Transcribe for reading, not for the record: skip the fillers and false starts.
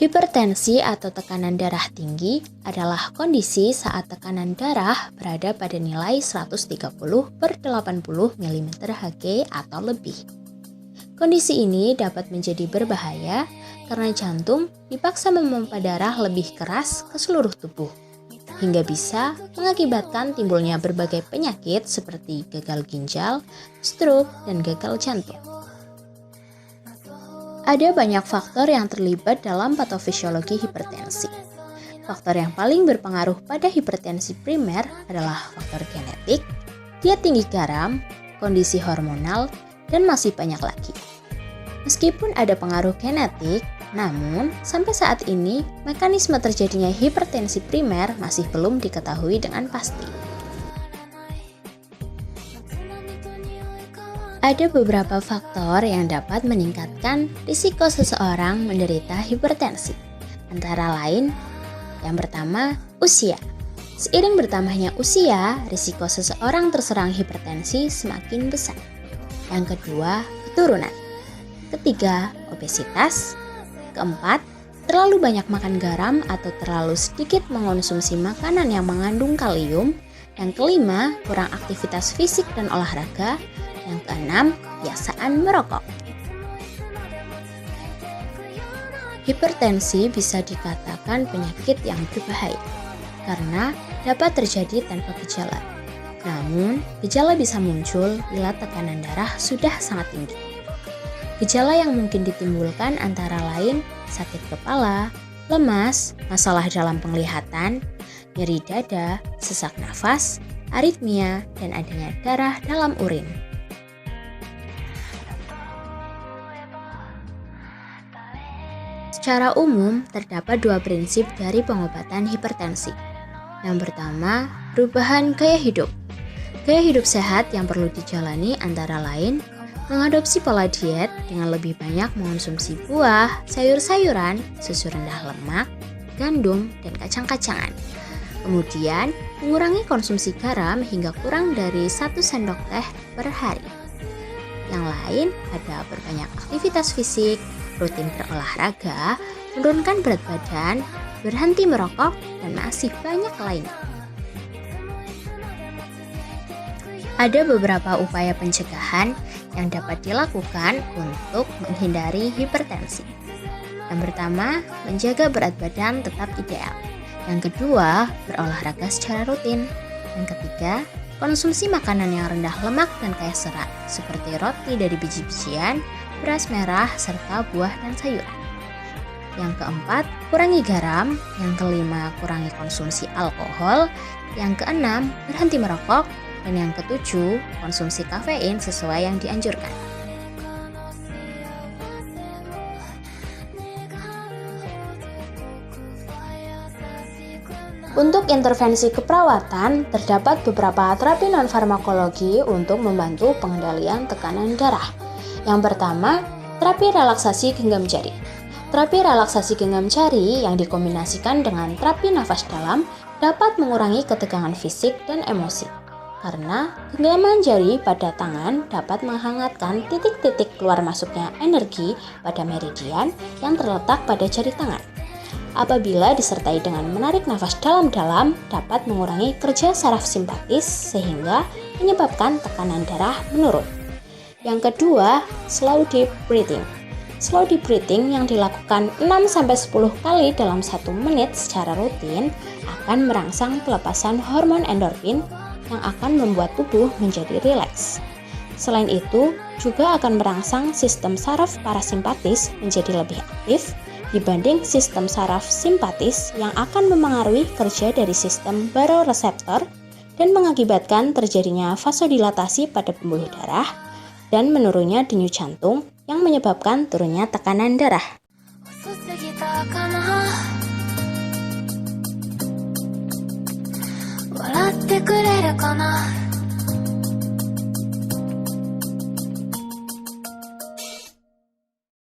Hipertensi atau tekanan darah tinggi adalah kondisi saat tekanan darah berada pada nilai 130/80 mm Hg atau lebih. Kondisi ini dapat menjadi berbahaya karena jantung dipaksa memompa darah lebih keras ke seluruh tubuh, hingga bisa mengakibatkan timbulnya berbagai penyakit seperti gagal ginjal, stroke, dan gagal jantung. Ada banyak faktor yang terlibat dalam patofisiologi hipertensi. Faktor yang paling berpengaruh pada hipertensi primer adalah faktor genetik, diet tinggi garam, kondisi hormonal, dan masih banyak lagi. Meskipun ada pengaruh genetik, namun sampai saat ini mekanisme terjadinya hipertensi primer masih belum diketahui dengan pasti. Ada beberapa faktor yang dapat meningkatkan risiko seseorang menderita hipertensi. Antara lain, yang pertama, usia. Seiring bertambahnya usia, risiko seseorang terserang hipertensi semakin besar. Yang kedua, keturunan. Ketiga, obesitas. Keempat, terlalu banyak makan garam atau terlalu sedikit mengonsumsi makanan yang mengandung kalium. Yang kelima, kurang aktivitas fisik dan olahraga. Yang keenam, kebiasaan merokok. Hipertensi bisa dikatakan penyakit yang berbahaya karena dapat terjadi tanpa gejala. Namun, gejala bisa muncul bila tekanan darah sudah sangat tinggi. Gejala yang mungkin ditimbulkan antara lain sakit kepala, lemas, masalah dalam penglihatan, nyeri dada, sesak nafas, aritmia, dan adanya darah dalam urin. Secara umum, terdapat dua prinsip dari pengobatan hipertensi. Yang pertama, perubahan gaya hidup. Gaya hidup sehat yang perlu dijalani antara lain mengadopsi pola diet dengan lebih banyak mengonsumsi buah, sayur-sayuran, susu rendah lemak, gandum, dan kacang-kacangan. Kemudian, mengurangi konsumsi garam hingga kurang dari 1 sendok teh per hari. Yang lain ada perbanyak aktivitas fisik, rutin berolahraga, menurunkan berat badan, berhenti merokok, dan masih banyak lainnya. Ada beberapa upaya pencegahan yang dapat dilakukan untuk menghindari hipertensi. Yang pertama, menjaga berat badan tetap ideal. Yang kedua, berolahraga secara rutin. Yang ketiga, konsumsi makanan yang rendah lemak dan kaya serat, seperti roti dari biji-bijian, beras merah, serta buah dan sayuran. Yang keempat, kurangi garam. Yang kelima, kurangi konsumsi alkohol. Yang keenam, berhenti merokok. Dan yang ketujuh, konsumsi kafein sesuai yang dianjurkan. Untuk intervensi keperawatan, terdapat beberapa terapi non-farmakologi untuk membantu pengendalian tekanan darah. Yang pertama, terapi relaksasi genggam jari. Terapi relaksasi genggam jari yang dikombinasikan dengan terapi nafas dalam dapat mengurangi ketegangan fisik dan emosi. Karena genggaman jari pada tangan dapat menghangatkan titik-titik keluar masuknya energi pada meridian yang terletak pada jari tangan. Apabila disertai dengan menarik nafas dalam-dalam dapat mengurangi kerja saraf simpatis sehingga menyebabkan tekanan darah menurun. Yang kedua, slow deep breathing. Slow deep breathing yang dilakukan 6-10 kali dalam 1 menit secara rutin akan merangsang pelepasan hormon endorfin yang akan membuat tubuh menjadi rileks. Selain itu, juga akan merangsang sistem saraf parasimpatis menjadi lebih aktif dibanding sistem saraf simpatis yang akan memengaruhi kerja dari sistem baroreseptor dan mengakibatkan terjadinya vasodilatasi pada pembuluh darah dan menurunnya denyut jantung yang menyebabkan turunnya tekanan darah.